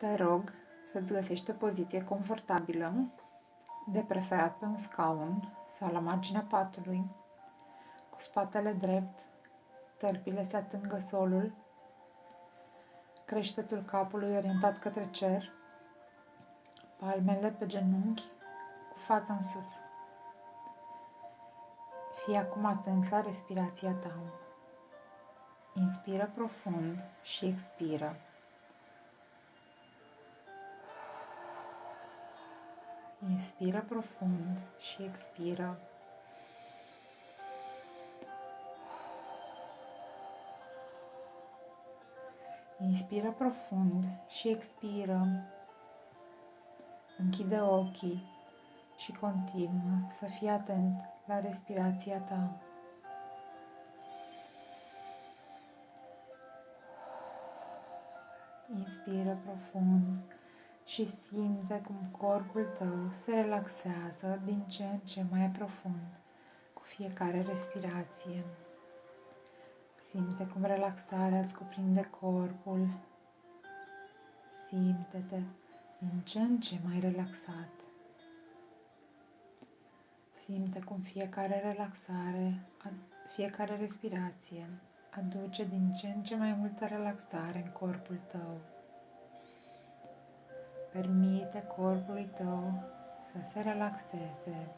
Te rog să-ți găsești o poziție confortabilă, de preferat pe un scaun sau la marginea patului, cu spatele drept, tălpile se atingă solul, creștetul capului orientat către cer, palmele pe genunchi, cu fața în sus. Fii acum atent la respirația ta. Inspiră profund și expiră. Inspiră profund și expiră. Inspiră profund și expiră. Închide ochii și continuă să fii atent la respirația ta. Inspiră profund și simte cum corpul tău se relaxează din ce în ce mai profund cu fiecare respirație. Simte cum relaxarea îți cuprinde corpul. Simte-te din ce în ce mai relaxat. Simte cum fiecare respirație aduce din ce în ce mai multă relaxare în corpul tău. Permite corpului tău să se relaxeze.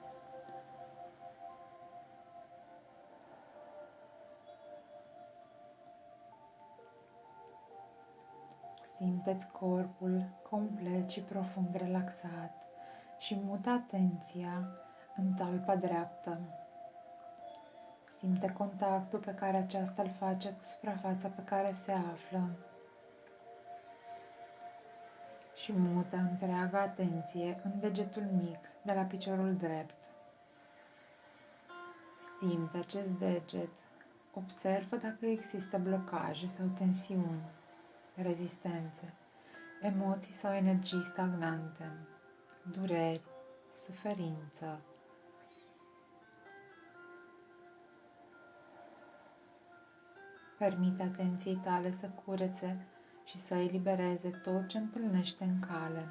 Simte-ți corpul complet și profund relaxat și mută atenția în talpa dreaptă. Simte contactul pe care aceasta îl face cu suprafața pe care se află și mută întreaga atenție în degetul mic de la piciorul drept. Simte acest deget. Observă dacă există blocaje sau tensiuni, rezistențe, emoții sau energii stagnante, dureri, suferință. Permite atenției tale să curețe și să elibereze tot ce întâlnește în cale.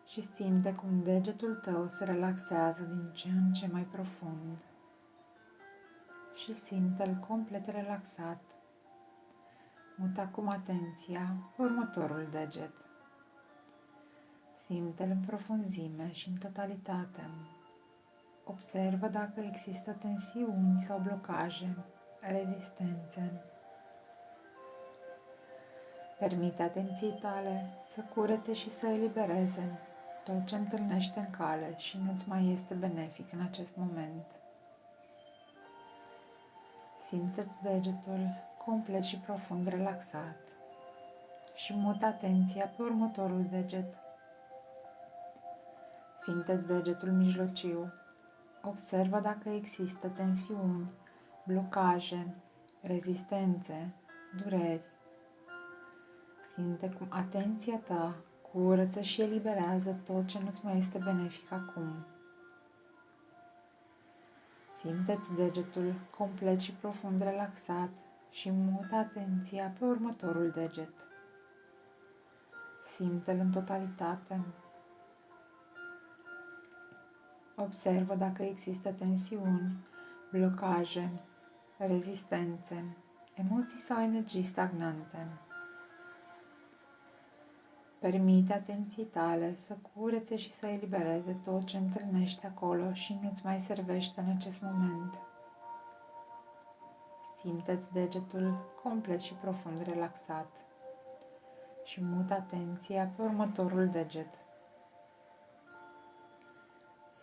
Și simte cum degetul tău se relaxează din ce în ce mai profund. Și simte-l complet relaxat. Mută acum atenția pe următorul deget. Simte-l în profunzime și în totalitate. Observă dacă există tensiuni sau blocaje, rezistențe. Permite atenției tale să curețe și să elibereze tot ce întâlnește în cale și nu-ți mai este benefic în acest moment. Simte-ți degetul complet și profund relaxat și mută atenția pe următorul deget. Simte-ți degetul mijlociu. Observă dacă există tensiuni, blocaje, rezistențe, dureri. Simte cum atenția ta curăță și eliberează tot ce nu-ți mai este benefic acum. Simte-ți degetul complet și profund relaxat și mută atenția pe următorul deget. Simte-l în totalitate. Observă dacă există tensiuni, blocaje, rezistențe, emoții sau energii stagnante. Permite atenției tale să curețe și să elibereze tot ce întâlnește acolo și nu-ți mai servește în acest moment. Simte-ți degetul complet și profund relaxat și mută atenția pe următorul deget.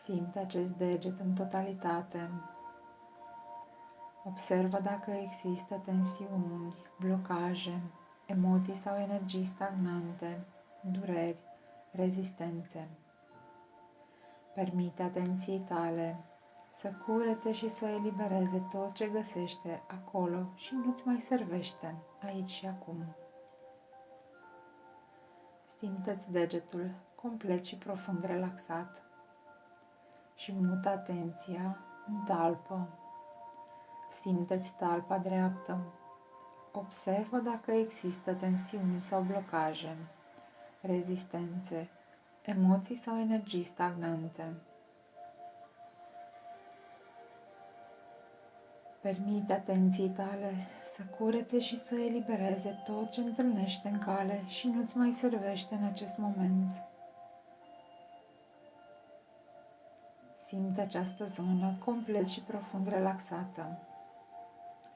Simte acest deget în totalitate. Observă dacă există tensiuni, blocaje, emoții sau energii stagnante, dureri, rezistențe. Permite atenției tale să curețe și să elibereze tot ce găsește acolo și nu-ți mai servește aici și acum. Simte-ți degetul complet și profund relaxat și mută atenția în talpă. Simte-ți talpa dreaptă. Observă dacă există tensiuni sau blocaje, rezistențe, emoții sau energii stagnante. Permite atenției tale să curețe și să elibereze tot ce întâlnește în cale și nu-ți mai servește în acest moment. Simte această zonă complet și profund relaxată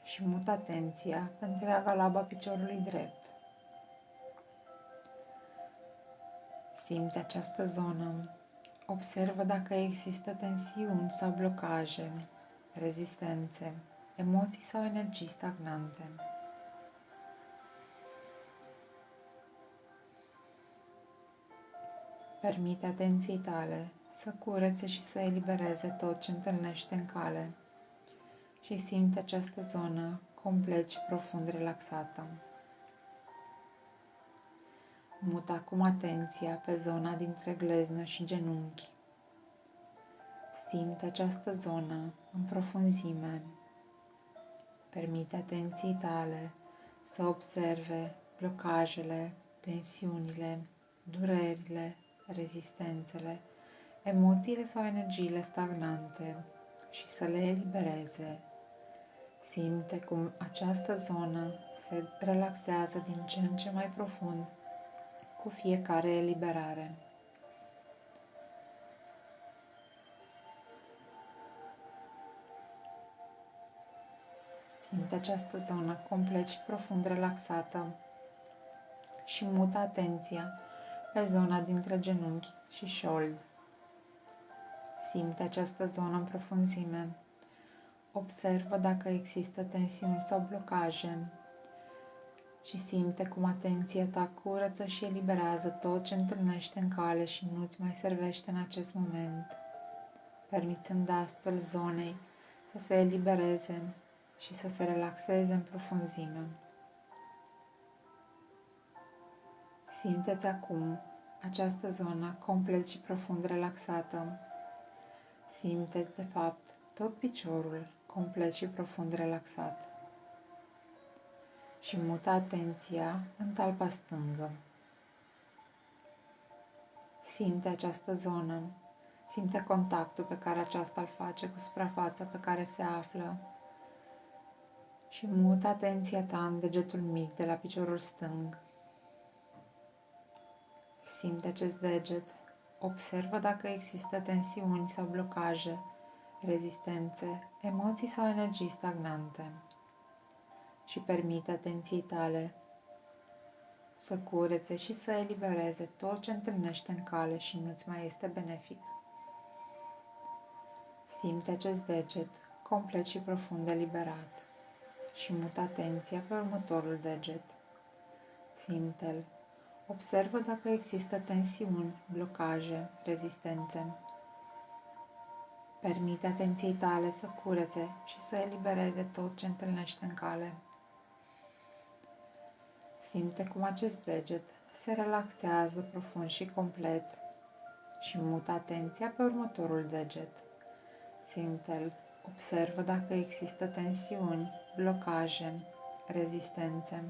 și mută atenția pe întreaga laba piciorului drept. Simte această zonă. Observă dacă există tensiuni sau blocaje, rezistențe, emoții sau energii stagnante. Permite atenției tale să curețe și să elibereze tot ce întâlnește în cale și simte această zonă complet și profund relaxată. Mută acum atenția pe zona dintre gleznă și genunchi. Simte această zonă în profunzime. Permite atenției tale să observe blocajele, tensiunile, durerile, rezistențele, emoțiile sau energiile stagnante și să le elibereze. Simte cum această zonă se relaxează din ce în ce mai profund cu fiecare eliberare. Simte această zonă complet și profund relaxată și mută atenția pe zona dintre genunchi și șold. Simte această zonă în profunzime. Observă dacă există tensiuni sau blocaje și simte cum atenția ta curăță și eliberează tot ce întâlnește în cale și nu-ți mai servește în acest moment, permițând astfel zonei să se elibereze și să se relaxeze în profunzime. Simte-ți acum această zonă complet și profund relaxată. Simte-ți, de fapt, tot piciorul complet și profund relaxat. Și mută atenția în talpa stângă. Simte această zonă. Simte contactul pe care aceasta îl face cu suprafața pe care se află. Și mută atenția ta în degetul mic de la piciorul stâng. Simte acest deget. Observă dacă există tensiuni sau blocaje, rezistențe, emoții sau energii stagnante. Și permite atenției tale să curețe și să elibereze tot ce întâlnește în cale și nu-ți mai este benefic. Simte acest deget complet și profund eliberat și mută atenția pe următorul deget. Simte-l. Observă dacă există tensiuni, blocaje, rezistențe. Permite atenției tale să curețe și să elibereze tot ce întâlnește în cale. Simte cum acest deget se relaxează profund și complet și mută atenția pe următorul deget. Simte-l. Observă dacă există tensiuni, blocaje, rezistențe.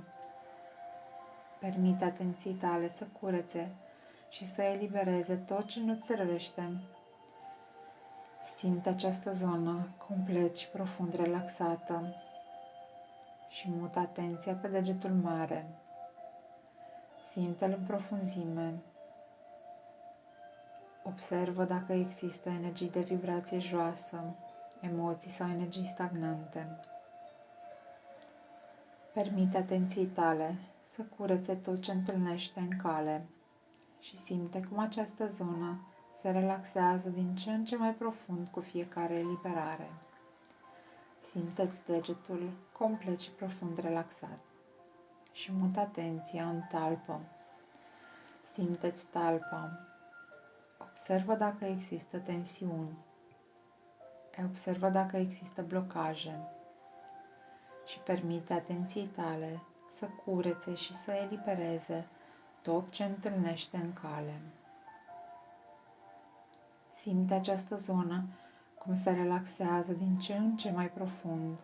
Permite atenției tale să curețe și să elibereze tot ce nu-ți servește. Simte această zonă complet și profund relaxată și mută atenția pe degetul mare. Simte-l în profunzime. Observă dacă există energii de vibrație joasă, emoții sau energii stagnante. Permite atenției tale să curețe tot ce întâlnește în cale și simte cum această zonă se relaxează din ce în ce mai profund cu fiecare eliberare. Simte-ți degetul complet și profund relaxat și mută atenția în talpă. Simte-ți talpa. Observă dacă există tensiuni. Observă dacă există blocaje și permite atenției tale să curețe și să elibereze tot ce întâlnește în cale. Simte această zonă cum se relaxează din ce în ce mai profund.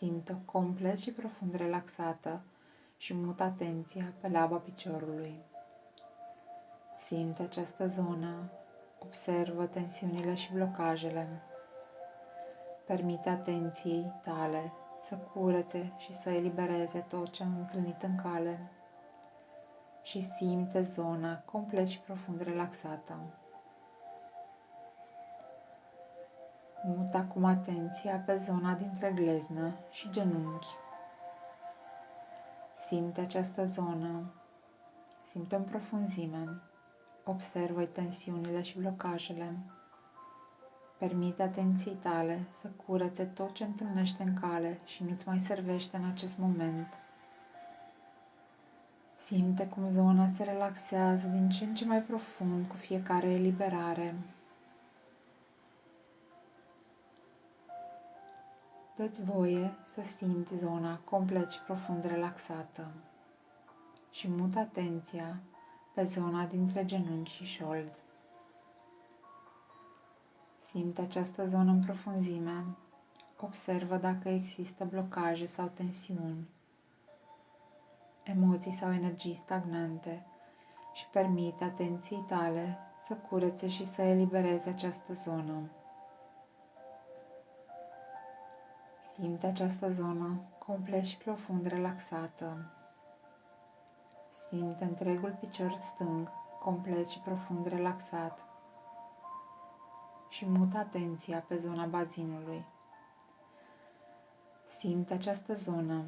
Simt-o complet și profund relaxată și mut atenția pe laba piciorului. Simte această zonă, observă tensiunile și blocajele. Permite atenției tale să curețe și să elibereze tot ce am întâlnit în cale și simte zona complet și profund relaxată. Mută acum atenția pe zona dintre gleznă și genunchi. Simte această zonă, simte în profunzime, observă tensiunile și blocajele. Permite atenției tale să curețe tot ce întâlnește în cale și nu-ți mai servește în acest moment. Simte cum zona se relaxează din ce în ce mai profund cu fiecare eliberare. Dă-ți voie să simți zona complet și profund relaxată și mută atenția pe zona dintre genunchi și șold. Simte această zonă în profunzime, observă dacă există blocaje sau tensiuni, emoții sau energii stagnante și permite atenției tale să curețe și să elibereze această zonă. Simte această zonă complet și profund relaxată. Simte întregul picior stâng complet și profund relaxat și mută atenția pe zona bazinului. Simte această zonă.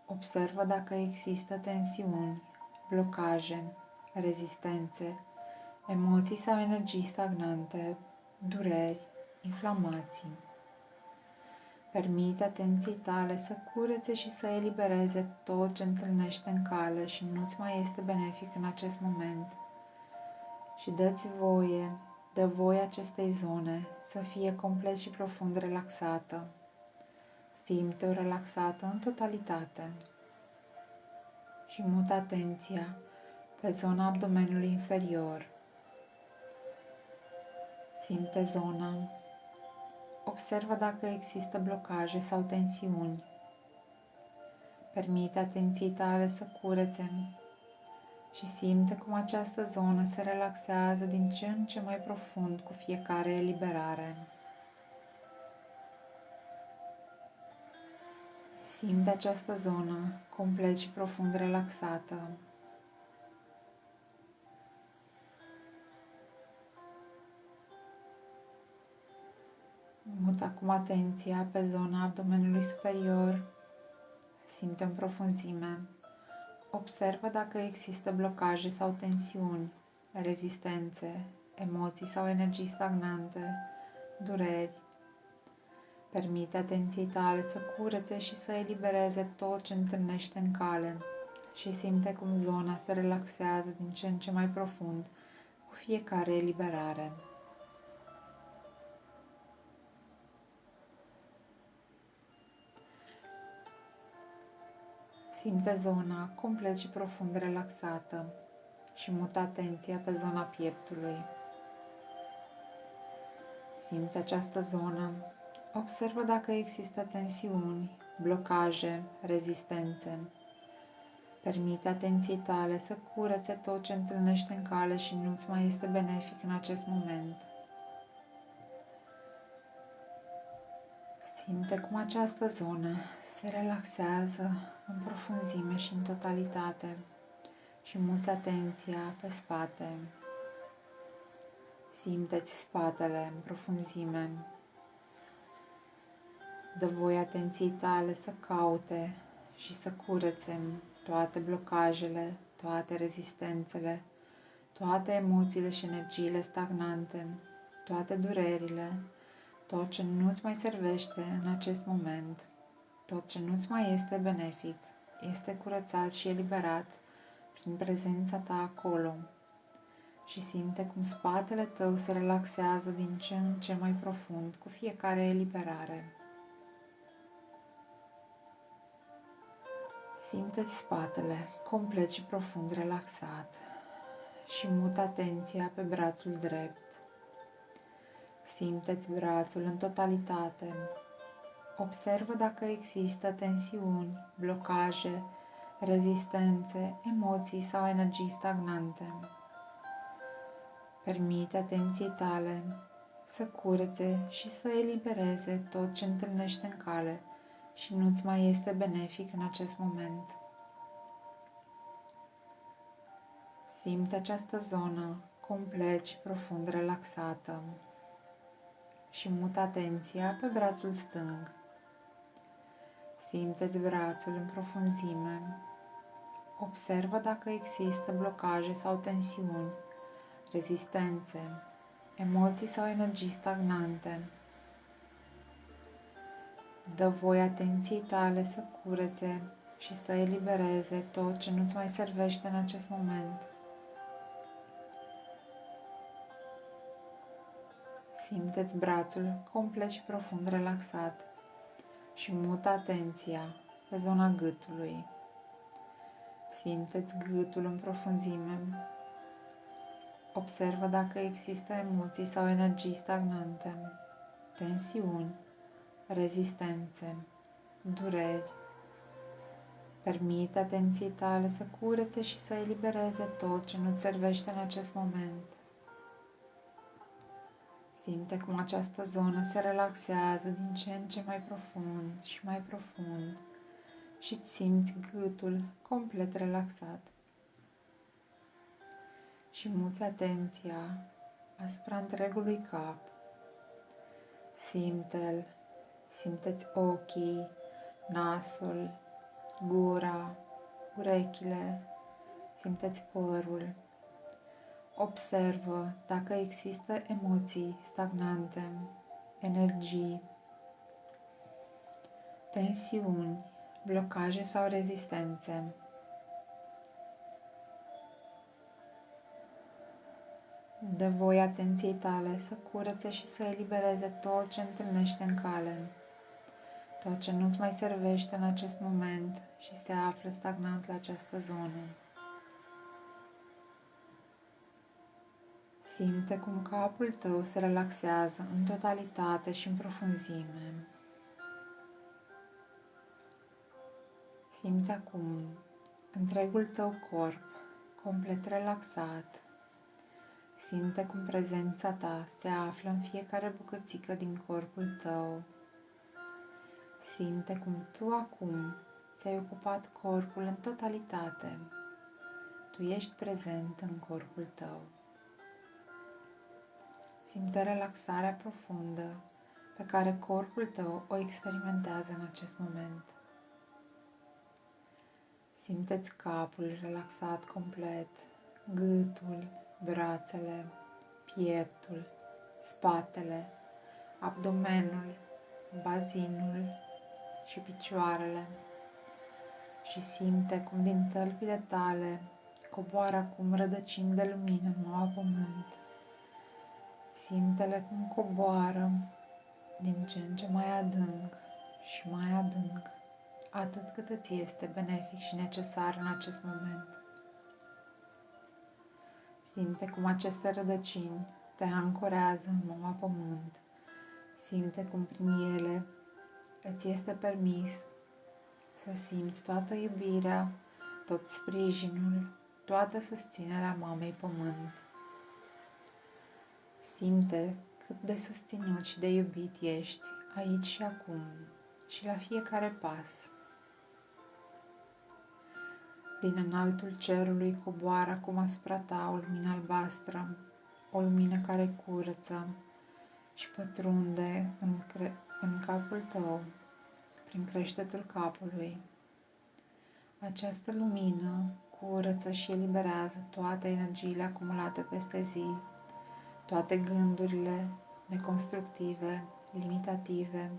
Observă dacă există tensiuni, blocaje, rezistențe, emoții sau energii stagnante, dureri, inflamații. Permite atenției tale să curețe și să elibereze tot ce întâlnește în cale și nu-ți mai este benefic în acest moment. Și dă voie acestei zone să fie complet și profund relaxată. Simte-o relaxată în totalitate și mută atenția pe zona abdomenului inferior. Simte zona. Observă dacă există blocaje sau tensiuni. Permite atenției tale să curețe și simte cum această zonă se relaxează din ce în ce mai profund cu fiecare eliberare. Simte această zonă complet și profund relaxată. Mută acum atenția pe zona abdomenului superior. Simte în profunzime. Observă dacă există blocaje sau tensiuni, rezistențe, emoții sau energii stagnante, dureri. Permite atenției tale să curețe și să elibereze tot ce întâlnește în cale și simte cum zona se relaxează din ce în ce mai profund cu fiecare eliberare. Simte zona complet și profund relaxată și mută atenția pe zona pieptului. Simte această zonă. Observă dacă există tensiuni, blocaje, rezistențe. Permite atenției tale să curețe tot ce întâlnește în cale și nu-ți mai este benefic în acest moment. Simte cum această zonă se relaxează în profunzime și în totalitate și muți atenția pe spate. Simte-ți spatele în profunzime. Dă voie atenției tale să caute și să curețe toate blocajele, toate rezistențele, toate emoțiile și energiile stagnante, toate durerile, tot ce nu-ți mai servește în acest moment, tot ce nu-ți mai este benefic, este curățat și eliberat prin prezența ta acolo. Și simte cum spatele tău se relaxează din ce în ce mai profund cu fiecare eliberare. Simte-ți spatele complet și profund relaxat și mută atenția pe brațul drept. Simte-ți brațul în totalitate. Observă dacă există tensiuni, blocaje, rezistențe, emoții sau energii stagnante. Permite atenției tale să curețe și să elibereze tot ce întâlnește în cale și nu-ți mai este benefic în acest moment. Simte această zonă complet și profund relaxată și mută atenția pe brațul stâng. Simte-ți brațul în profunzime. Observă dacă există blocaje sau tensiuni, rezistențe, emoții sau energii stagnante. Dă voie atenției tale să curețe și să elibereze tot ce nu-ți mai servește în acest moment. Simte-ți brațul complet și profund relaxat și mută atenția pe zona gâtului. Simte-ți gâtul în profunzime. Observă dacă există emoții sau energii stagnante, tensiuni, rezistențe, dureri. Permite atenției tale să curețe și să elibereze tot ce nu-ți servește în acest moment. Simte cum această zonă se relaxează din ce în ce mai profund și mai profund și îți simți gâtul complet relaxat. Și muți atenția asupra întregului cap. Simte-l, simte-ți ochii, nasul, gura, urechile, simte-ți părul. Observă dacă există emoții stagnante, energii, tensiuni, blocaje sau rezistențe. Dă voie atenției tale să curețe și să elibereze tot ce întâlnește în cale, tot ce nu-ți mai servește în acest moment și se află stagnant la această zonă. Simte cum capul tău se relaxează în totalitate și în profunzime. Simte acum întregul tău corp complet relaxat. Simte cum prezența ta se află în fiecare bucățică din corpul tău. Simte cum tu acum ți-ai ocupat corpul în totalitate. Tu ești prezent în corpul tău. Simte relaxarea profundă pe care corpul tău o experimentează în acest moment. Simte-ți capul relaxat complet, gâtul, brațele, pieptul, spatele, abdomenul, bazinul și picioarele și simte cum din tălpile tale coboară acum rădăcini de lumină în noua pământ. Simte-le cum coboară din ce în ce mai adânc și mai adânc, atât cât îți este benefic și necesar în acest moment. Simte cum aceste rădăcini te ancorează în noua pământ. Simte cum prin ele îți este permis să simți toată iubirea, tot sprijinul, toată susținerea Mamei Pământ. Simte cât de susținut și de iubit ești aici și acum și la fiecare pas. Din înaltul cerului coboară acum asupra ta o lumină albastră, o lumină care curăță și pătrunde în capul tău, prin creștetul capului. Această lumină curăță și eliberează toate energiile acumulate peste zi, toate gândurile neconstructive, limitative,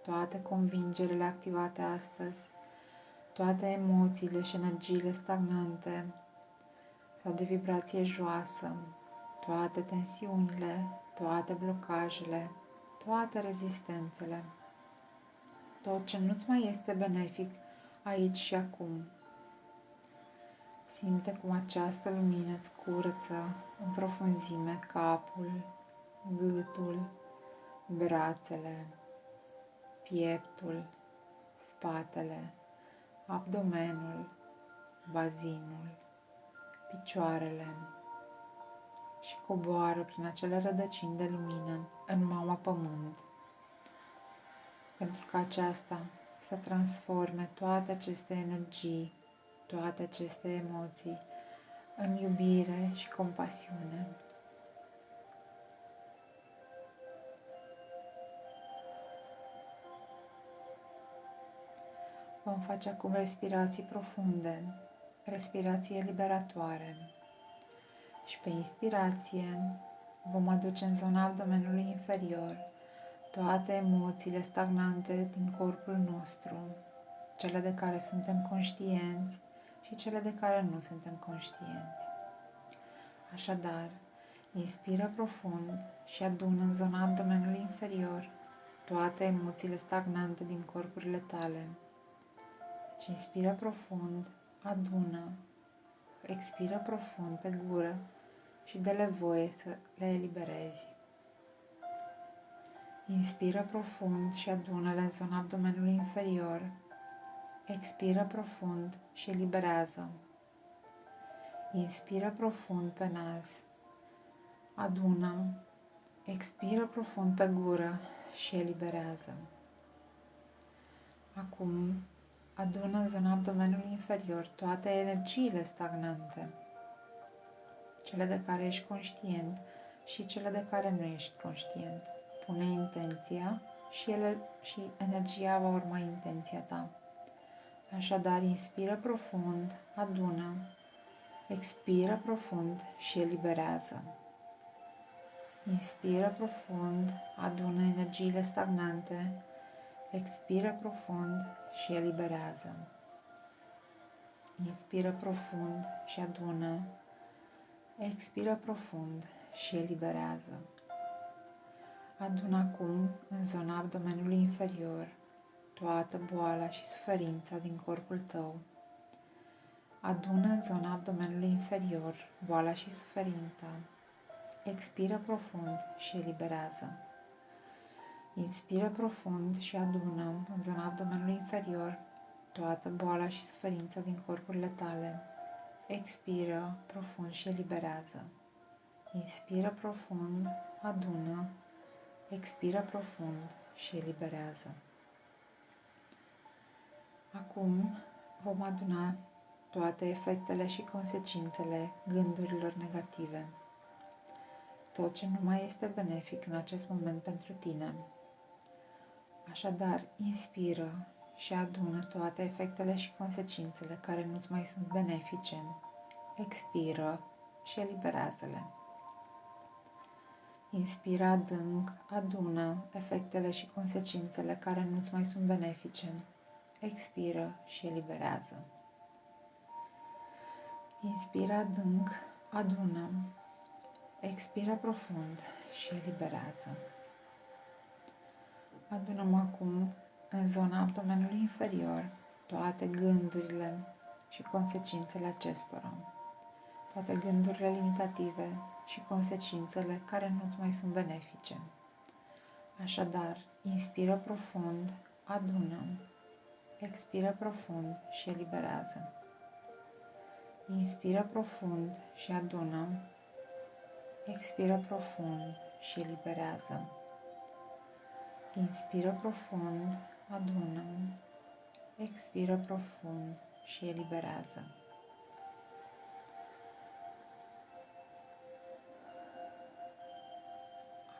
toate convingerile activate astăzi, toate emoțiile și energiile stagnante sau de vibrație joasă, toate tensiunile, toate blocajele, toate rezistențele, tot ce nu-ți mai este benefic aici și acum. Simte cum această lumină îți curăță în profunzime capul, gâtul, brațele, pieptul, spatele, abdomenul, bazinul, picioarele și coboară prin acele rădăcini de lumină în Mama Pământ, pentru că aceasta să transforme toate aceste energii, toate aceste emoții în iubire și compasiune. Vom face acum respirații profunde, respirații eliberatoare. Și pe inspirație vom aduce în zona abdomenului inferior toate emoțiile stagnante din corpul nostru, cele de care suntem conștienți și cele de care nu suntem conștienți. Așadar, inspiră profund și adună în zona abdomenului inferior toate emoțiile stagnante din corpurile tale. Deci inspiră profund, adună, expiră profund pe gură și dă-le voie să le eliberezi. Inspiră profund și adună-le în zona abdomenului inferior. Expiră profund și eliberează. Inspiră profund pe nas. Adună. Expiră profund pe gură și eliberează. Acum, adună în zona abdomenului inferior toate energiile stagnante, cele de care ești conștient și cele de care nu ești conștient. Pune intenția și energia va urma intenția ta. Așadar, inspiră profund, adună, expiră profund și eliberează. Inspiră profund, adună energiile stagnante, expiră profund și eliberează. Inspiră profund și adună, expiră profund și eliberează. Adună acum în zona abdomenului inferior toată boala și suferința din corpul tău. Adună în zona abdomenului inferior boala și suferința. Expiră profund și eliberează. Inspiră profund și adună în zona abdomenului inferior toată boala și suferința din corpurile tale. Expiră profund și eliberează. Inspiră profund, adună, expiră profund și eliberează. Acum vom aduna toate efectele și consecințele gândurilor negative. Tot ce nu mai este benefic în acest moment pentru tine. Așadar, inspiră și adună toate efectele și consecințele care nu-ți mai sunt benefice. Expiră și eliberează-le. Inspiră adânc, adună efectele și consecințele care nu-ți mai sunt benefice. Expiră și eliberează. Inspiră adânc, adună, expiră profund și eliberează. Adunăm acum în zona abdomenului inferior toate gândurile și consecințele acestora, toate gândurile limitative și consecințele care nu-ți mai sunt benefice. Așadar, inspiră profund, adună, expiră profund și eliberează. Inspiră profund și adună, expiră profund și eliberează. Inspiră profund, adună, expiră profund și eliberează.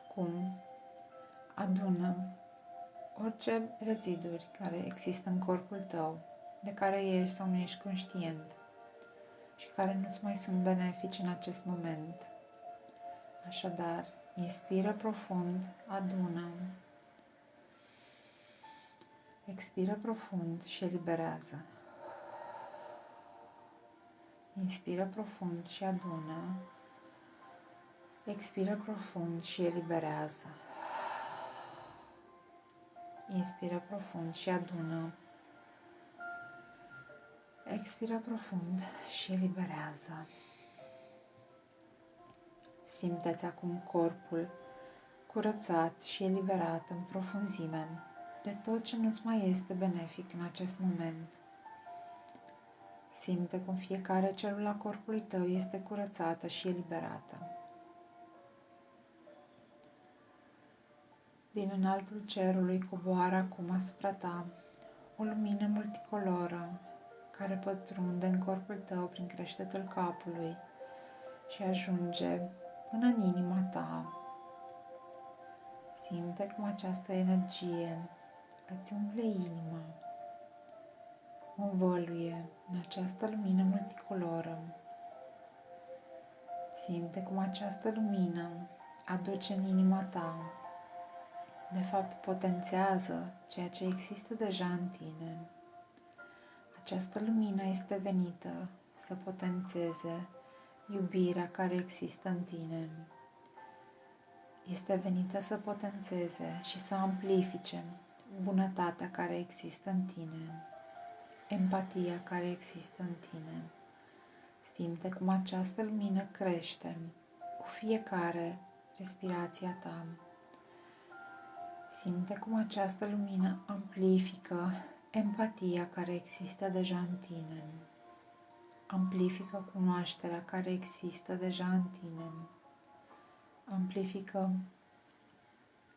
Acum, adună orice reziduri care există în corpul tău, de care ești sau nu ești conștient și care nu-ți mai sunt benefici în acest moment. Așadar, inspiră profund, adună, expiră profund și eliberează. Inspiră profund și adună, expiră profund și eliberează. Inspiră profund și adună, expiră profund și eliberează. Simte-ți acum corpul curățat și eliberat în profunzime. de tot ce nu-ți mai este benefic în acest moment. Simte cum fiecare celulă a corpului tău este curățată și eliberată. Din înaltul cerului coboară acum asupra ta o lumină multicoloră care pătrunde în corpul tău prin creștetul capului și ajunge până în inima ta. Simte cum această energie îți umple inima, o învăluie în această lumină multicoloră. Simte cum această lumină aduce în inima ta, de fapt potențează ceea ce există deja în tine. Această lumină este venită să potențeze iubirea care există în tine. Este venită să potențeze și să amplifice bunătatea care există în tine, empatia care există în tine. Simte cum această lumină crește cu fiecare respirație a ta. Simte cum această lumină amplifică empatia care există deja în tine. Amplifică cunoașterea care există deja în tine. Amplifică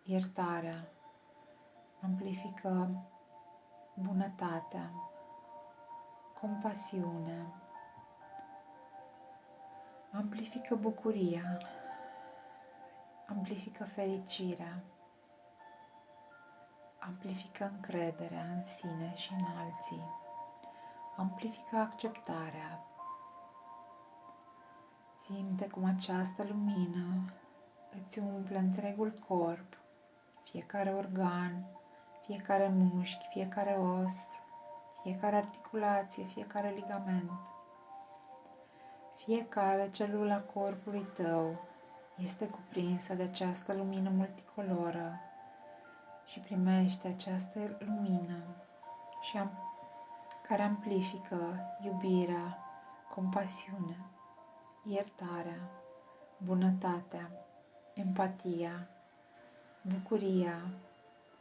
iertarea. Amplifică bunătatea, compasiunea. Amplifică bucuria. Amplifică fericirea. Amplifică încrederea în sine și în alții. Amplifică acceptarea. Simte cum această lumină îți umple întregul corp, fiecare organ, fiecare mușchi, fiecare os, fiecare articulație, fiecare ligament. Fiecare celulă a corpului tău este cuprinsă de această lumină multicoloră și primește această lumină care amplifică iubirea, compasiunea, iertarea, bunătatea, empatia, bucuria,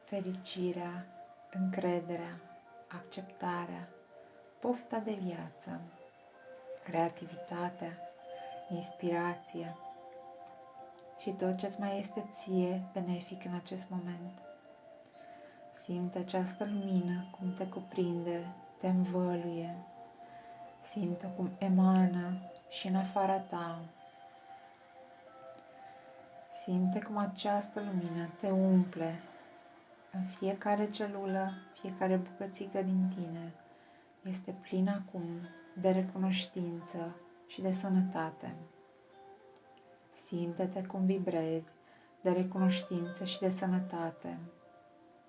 fericirea, încrederea, acceptarea, pofta de viață, creativitatea, inspirația și tot ce-ți mai este ție benefic în acest moment. Simte această lumină cum te cuprinde, te învăluie. Simte cum emană și în afara ta. Simte cum această lumină te umple în fiecare celulă, fiecare bucățică din tine. Este plină acum de recunoștință și de sănătate. Simte-te cum vibrezi de recunoștință și de sănătate.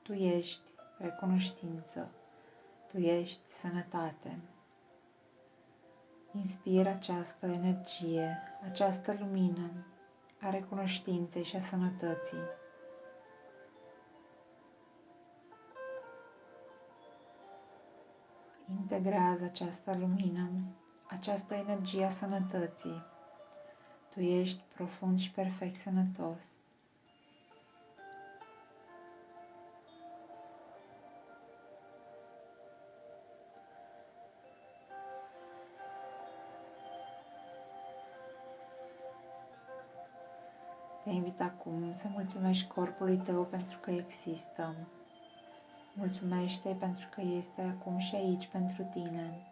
Tu ești recunoștință. Tu ești sănătate. Inspiră această energie, această lumină a recunoștinței și a sănătății. Integrează această lumină, această energie a sănătății. Tu ești profund și perfect sănătos. Te invit acum să mulțumești corpului tău pentru că există. Mulțumește-i pentru că este acum și aici pentru tine.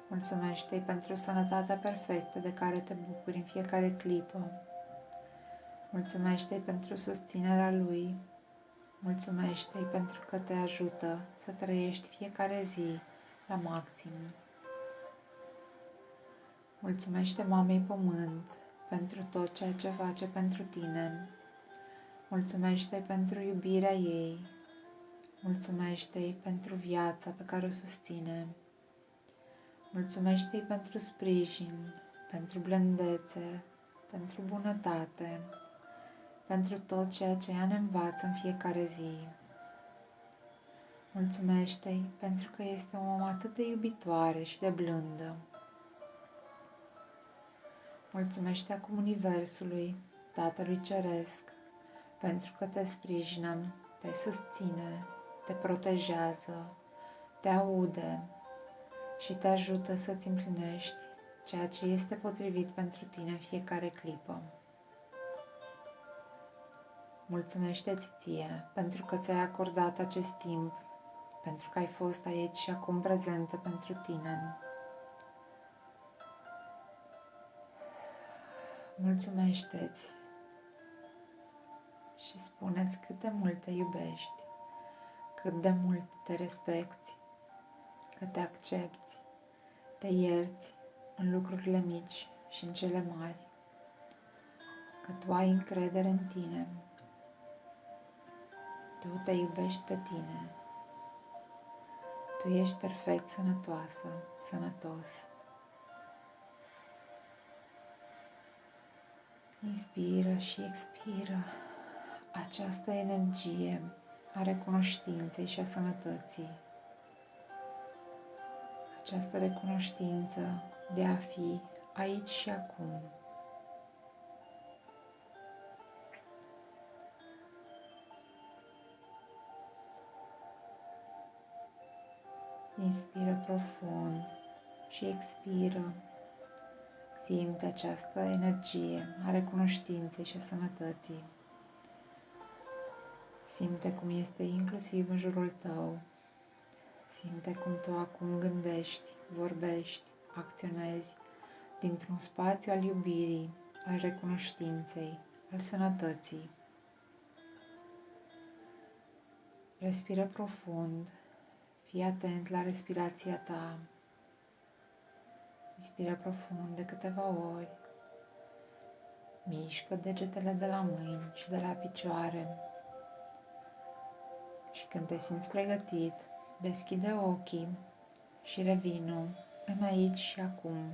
Mulțumește-i pentru sănătatea perfectă de care te bucuri în fiecare clipă. Mulțumește-i pentru susținerea lui. Mulțumește-i pentru că te ajută să trăiești fiecare zi la maxim. Mulțumește Mamei Pământ pentru tot ceea ce face pentru tine. Mulțumește-i pentru iubirea ei. Mulțumește-i pentru viața pe care o susține. Mulțumește-i pentru sprijin, pentru blândețe, pentru bunătate, pentru tot ceea ce ea ne învață în fiecare zi. Mulțumește-i pentru că este o mamă atât de iubitoare și de blândă. Mulțumește acum Universului, Tatălui Ceresc, pentru că te sprijină, te susține, te protejează, te aude și te ajută să-ți împlinești ceea ce este potrivit pentru tine în fiecare clipă. Mulțumește-ți ție pentru că ți-ai acordat acest timp, pentru că ai fost aici și acum prezentă pentru tine. Mulțumește-ți și spune-ți cât de mult te iubești, cât de mult te respecti, că te accepti, te ierți în lucrurile mici și în cele mari, că tu ai încredere în tine, tu te iubești pe tine, tu ești perfect sănătoasă, sănătos. Inspiră și expiră această energie a recunoștinței și a sănătății, această recunoștință de a fi aici și acum. Inspiră profund și expiră. Simte această energie a recunoștinței și a sănătății. Simte cum este inclusiv în jurul tău. Simte cum tu acum gândești, vorbești, acționezi dintr-un spațiu al iubirii, al recunoștinței, al sănătății. Respiră profund, fii atent la respirația ta. Inspiră profund de câteva ori. Mișcă degetele de la mâini și de la picioare. Și când te simți pregătit, deschide ochii și revină în aici și acum.